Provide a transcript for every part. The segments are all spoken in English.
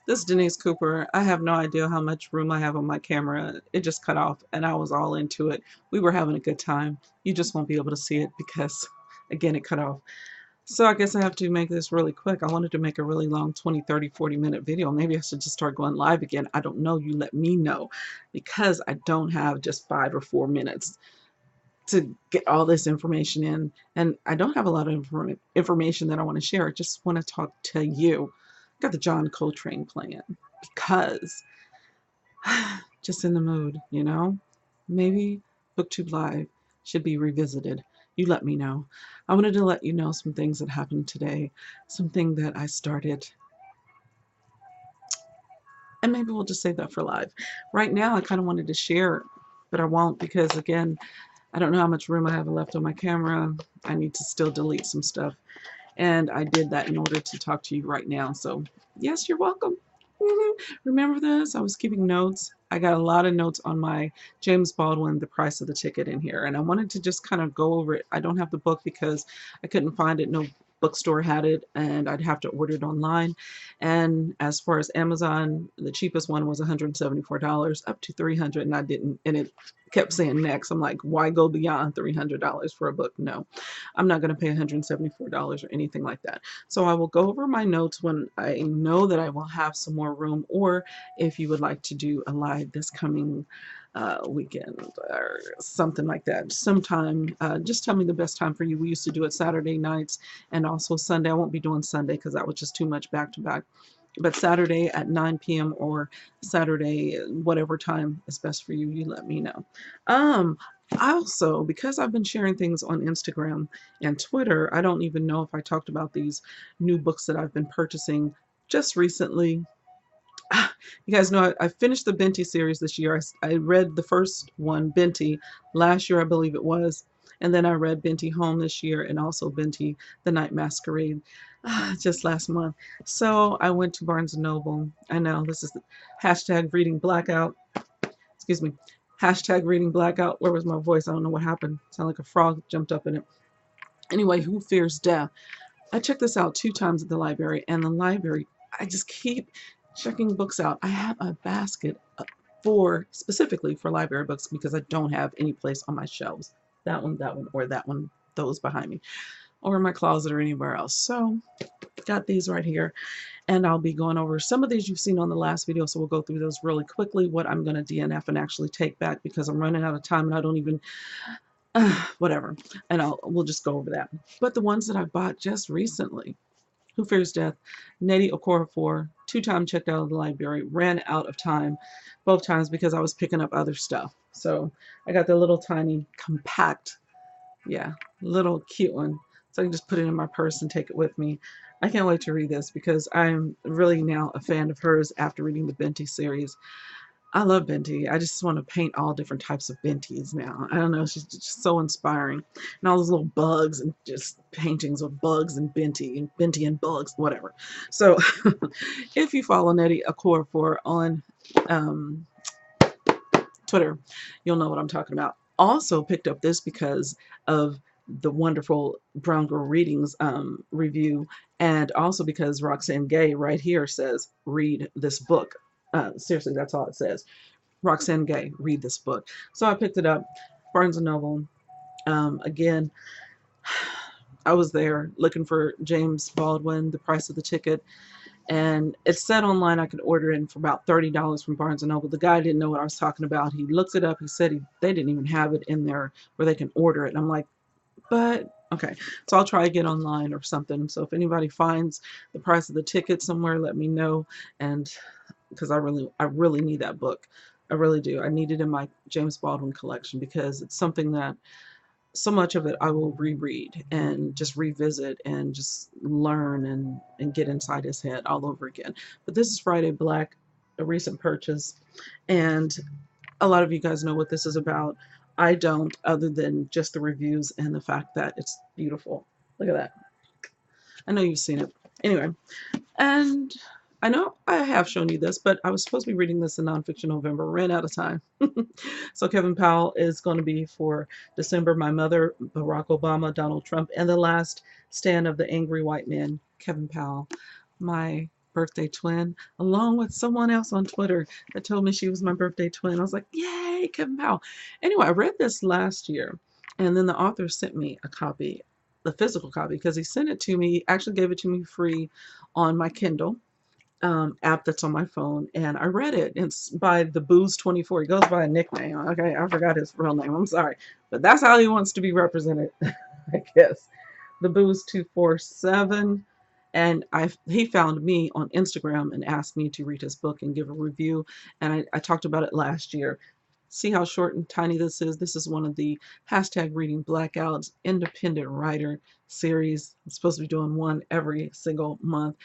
This is Denise Cooper. I have no idea how much room I have on my camera. It just cut off and I was all into it. We were having a good time. You just won't be able to see it because, again, it cut off. So I guess I have to make this really quick. I wanted to make a really long 20, 30, 40-minute video. Maybe I should just start going live again. I don't know. You let me know because I don't have just 5 or 4 minutes to get all this information in. And I don't have a lot of information that I want to share. I just want to talk to you. Got the John Coltrane playing because just in the mood, you know? Maybe BookTube Live should be revisited. You let me know. I wanted to let you know some things that happened today, something that I started, and maybe we'll just save that for live. Right now, I kind of wanted to share, but I won't because, again, I don't know how much room I have left on my camera. I need to still delete some stuff. And I did that in order to talk to you right now. So, yes, you're welcome. Remember this? I was keeping notes. I got a lot of notes on my James Baldwin, The Price of the Ticket in here. And I wanted to just kind of go over it. I don't have the book because I couldn't find it. No bookstore had it, and I'd have to order it online. And as far as Amazon, the cheapest one was $174 up to $300, and I didn't, and it kept saying next. I'm like, why go beyond $300 for a book? No, I'm not going to pay $174 or anything like that. So I will go over my notes when I know that I will have some more room, or if you would like to do a live this coming weekend or something like that sometime, just tell me the best time for you. We used to do it Saturday nights and also Sunday. I won't be doing Sunday because that was just too much back to back, but Saturday at 9 p.m. or Saturday, whatever time is best for you, you let me know. Um, Also, because I've been sharing things on Instagram and Twitter, I don't even know if I talked about these new books that I've been purchasing just recently. You guys know I finished the Binti series this year. I read the first one, Binti, last year, I believe it was. And then I read Binti Home this year and also Binti The Night Masquerade just last month. So I went to Barnes& and Noble. I know this is the hashtag reading blackout. Excuse me. Hashtag reading blackout. Where was my voice? I don't know what happened. Sound like a frog jumped up in it. Anyway, Who Fears Death? I checked this out 2 times at the library, and the library, I just keep checking books out. I have a basket for specifically for library books because I don't have any place on my shelves. That one, or that one, those behind me, or in my closet or anywhere else. So got these right here, and I'll be going over some of these you've seen on the last video, so we'll go through those really quickly, what I'm going to DNF and actually take back because I'm running out of time and I don't even whatever, and we'll just go over that. But the ones that I bought just recently: Who Fears Death, Nnedi Okorafor, 2 times checked out of the library, ran out of time both times because I was picking up other stuff. So I got the little tiny compact, yeah, little cute one. So I can just put it in my purse and take it with me. I can't wait to read this because I'm really now a fan of hers after reading the Binti series. I love Binti. I just want to paint all different types of Bintis now. I don't know. She's just so inspiring. And all those little bugs and just paintings of bugs and Binti and bugs, whatever. So if you follow Nnedi Okorafor on um, Twitter, you'll know what I'm talking about. Also picked up this because of the wonderful Brown Girl Readings review, and also because Roxane Gay right here says, read this book. Seriously, that's all it says. Roxane Gay, read this book. So I picked it up, Barnes& and Noble. Again, I was there looking for James Baldwin, The Price of the Ticket, and it said online I could order it for about $30 from Barnes& and Noble. The guy didn't know what I was talking about. He looked it up. He said they didn't even have it in there where they can order it. And I'm like, but okay, so I'll try to get online or something. So if anybody finds The Price of the Ticket somewhere, let me know. And because I really need that book. I really do. I need it in my James Baldwin collection because it's something that so much of it I will reread and just revisit and just learn and get inside his head all over again. But this is Friday Black, a recent purchase, and a lot of you guys know what this is about. I don't, other than just the reviews and the fact that it's beautiful. Look at that. I know you've seen it. Anyway, and I know I have shown you this, but I was supposed to be reading this in Nonfiction November. Ran out of time. So Kevin Powell is going to be for December. My Mother, Barack Obama, Donald Trump, and The Last Stand of the Angry White Man, Kevin Powell. My birthday twin, along with someone else on Twitter that told me she was my birthday twin. I was like, yay, Kevin Powell. Anyway, I read this last year, and then the author sent me a copy, the physical copy, because he sent it to me. He actually gave it to me free on my Kindle app that's on my phone, and I read it. It's by the Booze 24. He goes by a nickname. Okay, I forgot his real name. I'm sorry, but that's how he wants to be represented, I guess. The Booze 247, and he found me on Instagram and asked me to read his book and give a review, and I talked about it last year. See how short and tiny this is? This is one of the hashtag reading blackouts independent writer series. I'm supposed to be doing one every single month.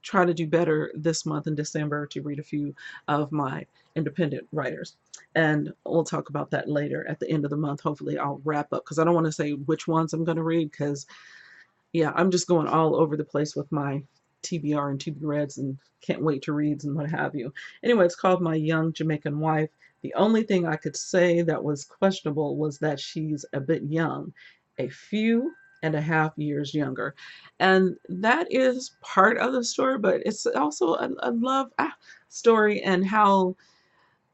Try to do better this month in December to read a few of my independent writers. And we'll talk about that later at the end of the month. Hopefully I'll wrap up, because I don't want to say which ones I'm going to read, because yeah, I'm just going all over the place with my TBR and TB Reds and can't wait to read and what have you. Anyway, it's called My Young Jamaican Wife. The only thing I could say that was questionable was that she's a bit young, a few and a half years younger. And that is part of the story, but it's also a love story and how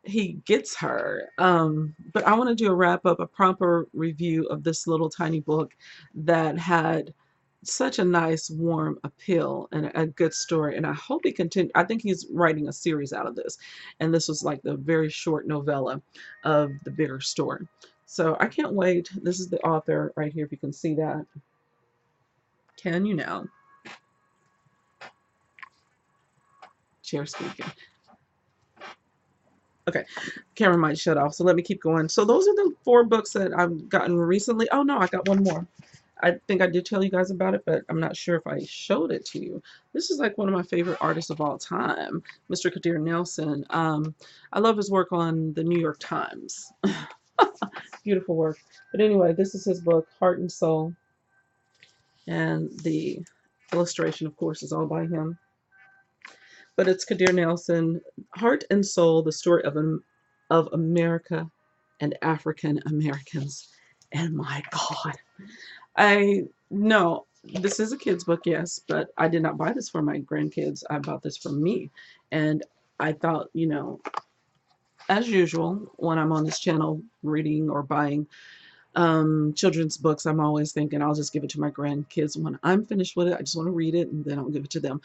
he gets her. But I want to do a wrap up, a proper review of this little tiny book that had such a nice warm appeal and a good story, and I hope he continue. I think he's writing a series out of this, and this was like the very short novella of the bigger story. So I can't wait. This is the author right here, if you can see that. Can you now? Chair speaking. Okay, camera might shut off, so let me keep going. So those are the 4 books that I've gotten recently. Oh no, I got one more. I think I did tell you guys about it, but I'm not sure if I showed it to you. This is like one of my favorite artists of all time, Mr. Kadir Nelson. I love his work on the New York Times. Beautiful work. But anyway, this is his book, Heart and Soul. And the illustration, of course, is all by him. But it's Kadir Nelson, Heart and Soul, the story of America and African Americans. And my God, I know this is a kid's book, yes, but I did not buy this for my grandkids. I bought this for me. And I thought, you know, as usual, when I'm on this channel reading or buying children's books, I'm always thinking I'll just give it to my grandkids. When I'm finished with it, I just want to read it and then I'll give it to them.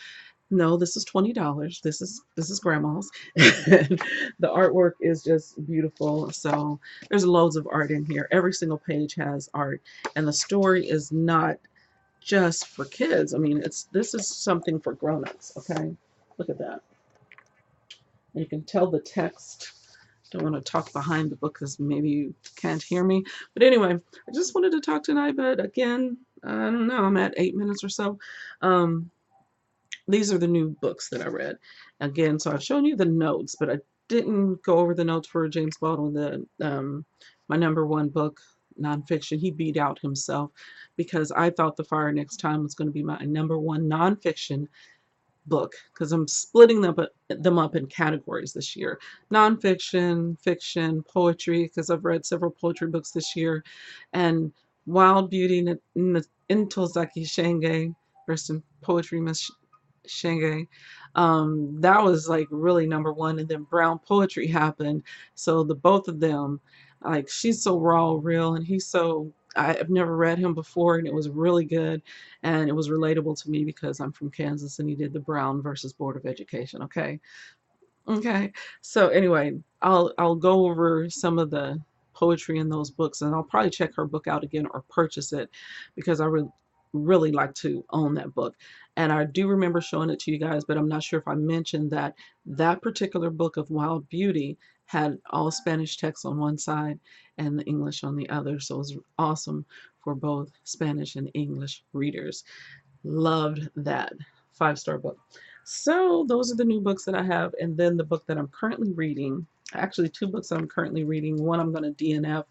No, this is $20. This is grandma's. The artwork is just beautiful. So there's loads of art in here. Every single page has art, and the story is not just for kids. I mean, this is something for grown-ups. Okay, look at that. And you can tell the text. Don't want to talk behind the book because maybe you can't hear me. But anyway, I just wanted to talk tonight. But again, I don't know. I'm at 8 minutes or so. These are the new books that I read. Again, so I've shown you the notes, but I didn't go over the notes for James Baldwin, my #1 book, nonfiction. He beat out himself because I thought The Fire Next Time was going to be my #1 nonfiction book, because I'm splitting them up in categories this year. Nonfiction, fiction, poetry, because I've read several poetry books this year, and Wild Beauty Ntozake Shange, rest in poetry, Miss Shange. That was like really #1, and then Brown Poetry happened. So the both of them, like, she's so raw, real, and he's so, I've never read him before, and it was really good, and it was relatable to me because I'm from Kansas, and he did the Brown versus Board of Education. Okay, okay. So anyway, I'll go over some of the poetry in those books, and I'll probably check her book out again or purchase it because I really like to own that book. And I do remember showing it to you guys, but I'm not sure if I mentioned that that particular book of Wild Beauty had all Spanish text on one side and the English on the other. So it was awesome for both Spanish and English readers. Loved that. 5-star book. So those are the new books that I have. And then the book that I'm currently reading, actually 2 books that I'm currently reading. One I'm going to DNF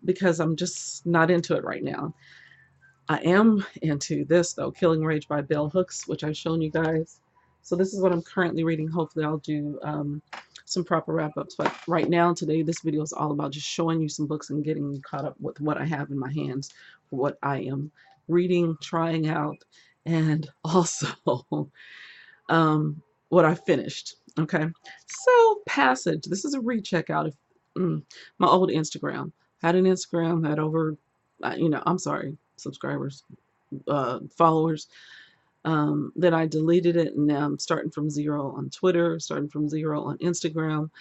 because I'm just not into it right now. I am into this though, Killing Rage by Bell Hooks, which I've shown you guys. So this is what I'm currently reading. Hopefully I'll do some proper wrap-ups. But right now, today, this video is all about just showing you some books and getting you caught up with what I have in my hands, what I am reading, trying out, and also what I finished. Okay, so Passage. This is a recheck out of my old Instagram. Had an Instagram, had over, I'm sorry, subscribers, followers. Then I deleted it, and now I'm starting from zero on Twitter, starting from zero on Instagram,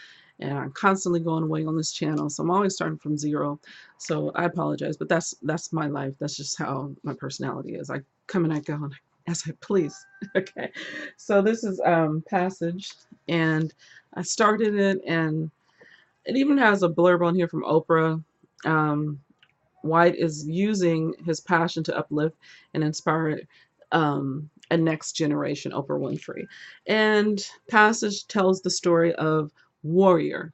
and I'm constantly going away on this channel. So I'm always starting from zero. So I apologize, but that's my life. That's just how my personality is. I come and I go and as I please. Okay. So this is Passage, and I started it, and it even has a blurb on here from Oprah. Um, White is using his passion to uplift and inspire a next generation, Oprah Winfrey. And Passage tells the story of Warrior.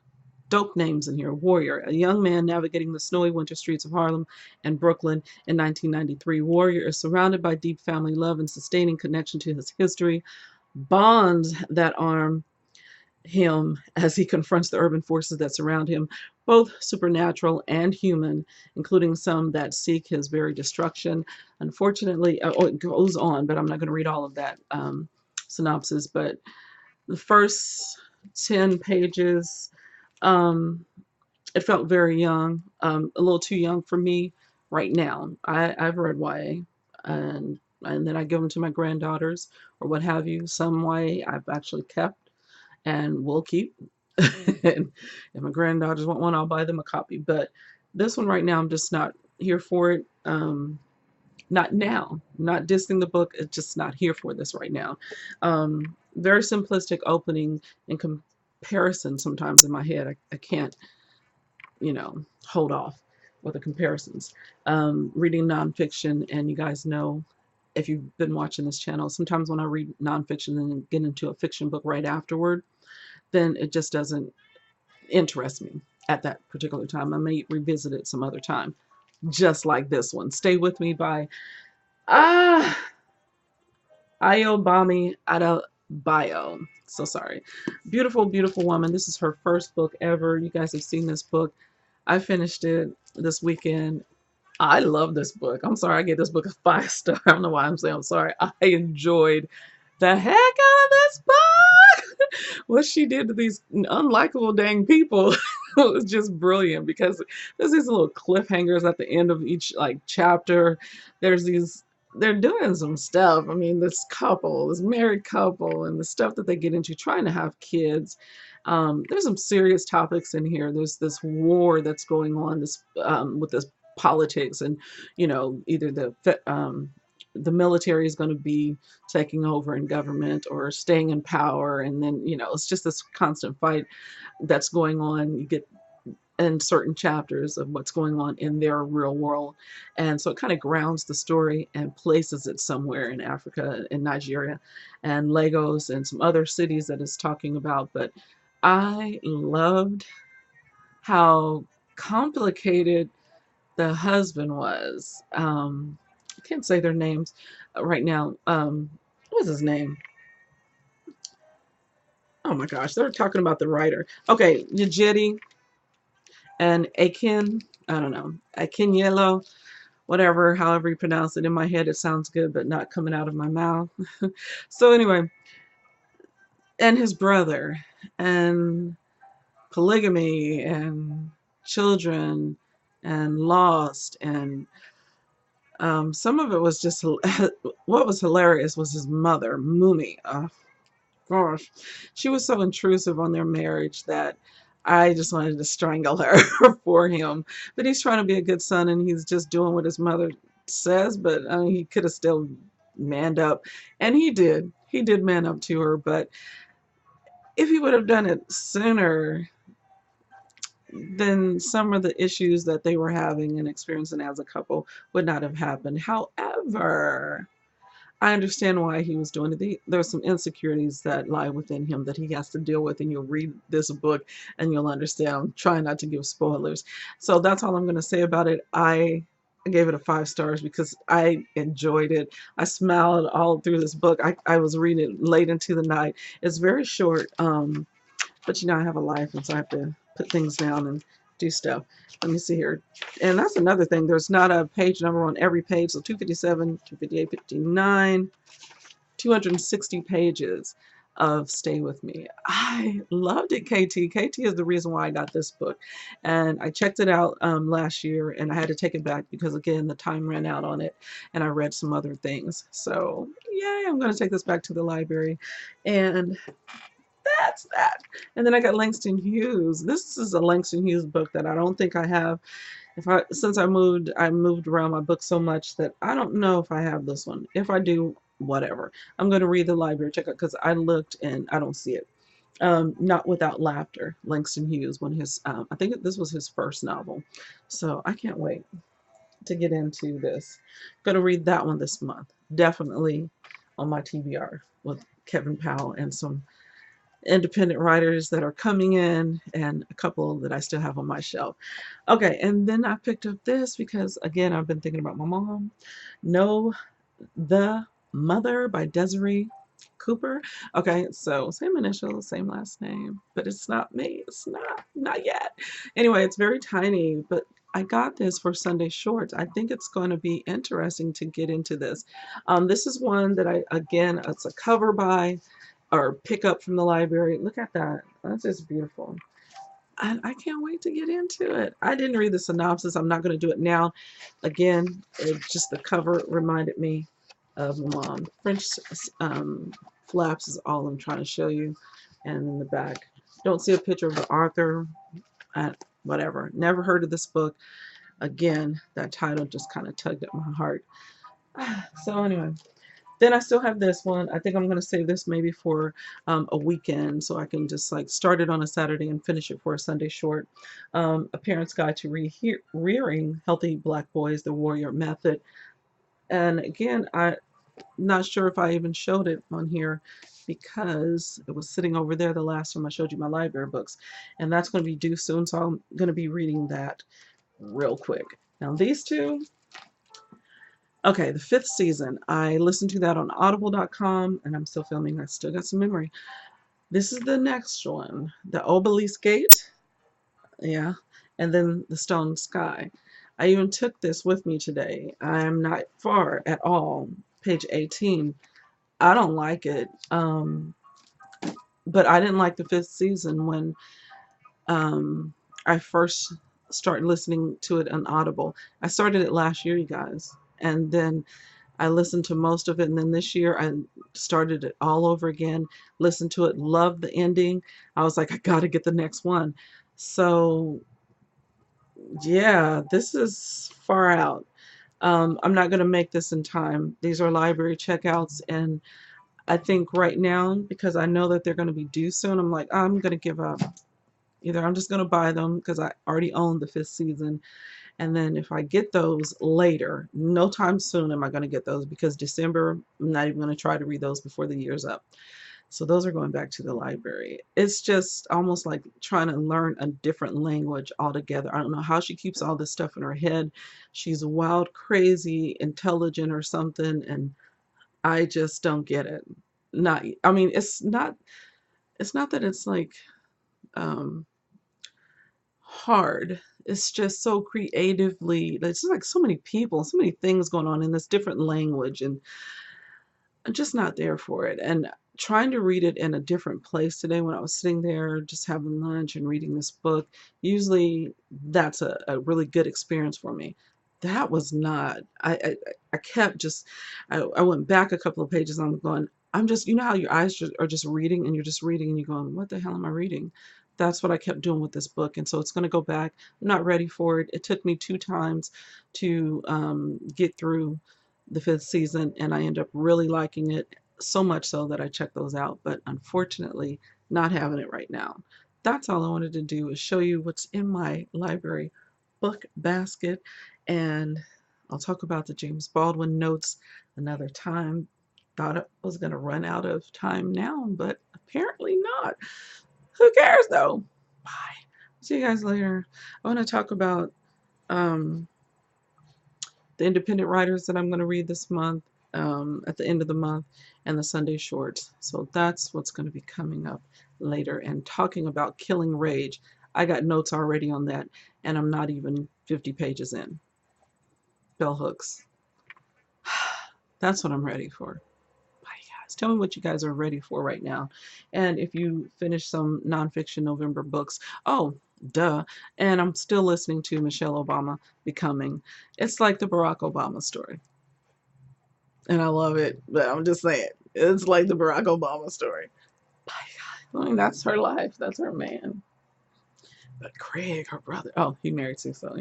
Dope names in here. Warrior, a young man navigating the snowy winter streets of Harlem and Brooklyn in 1993. Warrior is surrounded by deep family love and sustaining connection to his history, bonds that arm him as he confronts the urban forces that surround him, both supernatural and human, including some that seek his very destruction. Unfortunately, it goes on, but I'm not going to read all of that synopsis. But the first 10 pages, it felt very young, a little too young for me right now. I've read YA, and then I give them to my granddaughters or what have you. Some YA I've actually kept and will keep. And if my granddaughters want one, I'll buy them a copy. But this one right now, I'm just not here for it. Not now. I'm not dissing the book. It's just not here for this right now. Very simplistic opening in comparison sometimes in my head. I can't, hold off with the comparisons. Reading nonfiction, and you guys know, if you've been watching this channel, sometimes when I read nonfiction and get into a fiction book right afterward, then it just doesn't interest me at that particular time. I may revisit it some other time, just like this one. Stay With Me by Ayobami Adebayo. So sorry. Beautiful, beautiful woman. This is her first book ever. You guys have seen this book. I finished it this weekend. I love this book. I'm sorry, I gave this book a 5-star. I don't know why I'm saying I'm sorry. I enjoyed the heck out of this book. What she did to these unlikable dang people was just brilliant, because there's these little cliffhangers at the end of each chapter. They're doing some stuff. I mean, this married couple, and the stuff that they get into trying to have kids. There's some serious topics in here. There's this war that's going on with this politics, and either the military is going to be taking over in government or staying in power, and then it's just this constant fight that's going on. You get in certain chapters of what's going on in their real world, and so it kind of grounds the story and places it somewhere in Africa, in Nigeria and Lagos and some other cities that it's talking about. But I loved how complicated the husband was. I can't say their names right now. What was his name? Oh my gosh, they're talking about the writer. Okay, Njeti and Akin. I don't know. Akinyele, whatever, however you pronounce it. In my head, it sounds good, but not coming out of my mouth. So anyway, and his brother, and polygamy, and children, and lost, and some of it was just, what was hilarious was his mother, Mumi. Oh, gosh. She was so intrusive on their marriage that I just wanted to strangle her for him. But he's trying to be a good son, and he's just doing what his mother says. But I mean, he could have still manned up. And he did. He did man up to her. But if he would have done it sooner, then some of the issues that they were having and experiencing as a couple would not have happened. However, I understand why he was doing it. There's some insecurities that lie within him that he has to deal with, and you'll read this book and you'll understand. I'm trying not to give spoilers. So that's all I'm going to say about it. I gave it a 5 stars because I enjoyed it. I smiled all through this book. I was reading it late into the night. It's very short, but I have a life, and so I have to put things down and do stuff. Let me see here. And that's another thing. There's not a page number on every page. So 257, 258, 59, 260 pages. of Stay With Me. I loved it, KT. KT is the reason why I got this book. And I checked it out last year, and I had to take it back because, again, the time ran out on it, and I read some other things. So, yay, I'm going to take this back to the library. And that's that. And then I got Langston Hughes. This is a Langston Hughes book that I don't think I have. Since I moved around my books so much that I don't know if I have this one. If I do, whatever. I'm going to read the library check out because I looked and I don't see it. Not Without Laughter, Langston Hughes, when his I think this was his first novel. So I can't wait to get into this. Going to read that one this month. Definitely on my TBR with Kevin Powell and some independent writers that are coming in and a couple that I still have on my shelf. Okay, and then I picked up this because, again, I've been thinking about my mom. Know the Mother by Desiree Cooper. Okay, so same initials, same last name, but it's not me. It's not yet. Anyway, it's very tiny, but I got this for Sunday Shorts. I think it's going to be interesting to get into this. This is one that it's a cover by or pick up from the library. Look at that. That's just beautiful. And I can't wait to get into it. I didn't read the synopsis. I'm not going to do it now. Again, just the cover reminded me of my mom. French flaps is all I'm trying to show you. And in the back, don't see a picture of the author. Whatever. Never heard of this book. Again, that title just kind of tugged at my heart. So anyway, then I still have this one. I think I'm going to save this maybe for a weekend so I can just like start it on a Saturday and finish it for a Sunday short. A Parent's Guide to Rearing Healthy Black Boys, The Warrior Method. And again, I'm not sure if I even showed it on here because it was sitting over there the last time I showed you my library books. And that's going to be due soon, so I'm going to be reading that real quick. Now these two, okay, the 5th season. I listened to that on audible.com and I'm still filming. I still got some memory. This is the next one. The Obelisk Gate. Yeah. And then the Stone Sky. I even took this with me today. I'm not far at all. Page 18. I don't like it. But I didn't like the 5th season when I first started listening to it on Audible. I started it last year, you guys. And then I listened to most of it. And then this year I started it all over again, listened to it, loved the ending. I was like, I got to get the next one. So yeah, this is far out. I'm not going to make this in time. These are library checkouts. And I think right now, because I know that they're going to be due soon, I'm like, I'm going to give up. Either I'm just going to buy them because I already own the 5th season. And then if I get those later, no time soon am I going to get those because December, I'm not even going to try to read those before the year's up. So those are going back to the library. It's just almost like trying to learn a different language altogether. I don't know how she keeps all this stuff in her head. She's wild, crazy, intelligent or something. And I just don't get it. I mean, it's not that it's like, hard. It's just so creatively, it's just like so many people, so many things going on in this different language, and I'm just not there for it. And trying to read it in a different place today when I was sitting there just having lunch and reading this book, usually that's a really good experience for me. That was not. I kept just, I went back a couple of pages and I'm going, I'm just, you know how your eyes are just reading and you're just reading and you're going, what the hell am I reading? That's what I kept doing with this book. And so it's going to go back. I'm not ready for it. It took me 2 times to get through the 5th season, and I end up really liking it, so much so that I checked those out, but unfortunately not having it right now. That's all I wanted to do is show you what's in my library book basket, and I'll talk about the James Baldwin notes another time. Thought it was going to run out of time now, but apparently not. Who cares though? Bye. See you guys later. I want to talk about the independent writers that I'm going to read this month, at the end of the month, and the Sunday shorts. So that's what's going to be coming up later. And talking about Killing Rage, I got notes already on that, and I'm not even 50 pages in. Bell hooks. That's what I'm ready for. Bye, guys. guys. Tell me what you guys are ready for right now. And if you finish some nonfiction November books, oh, duh. And I'm still listening to Michelle Obama Becoming. It's like the Barack Obama story. And I love it, but I'm just saying, it's like the Barack Obama story. Bye, guys. I mean, that's her life. That's her man. But Craig, her brother, oh, he married Sue, so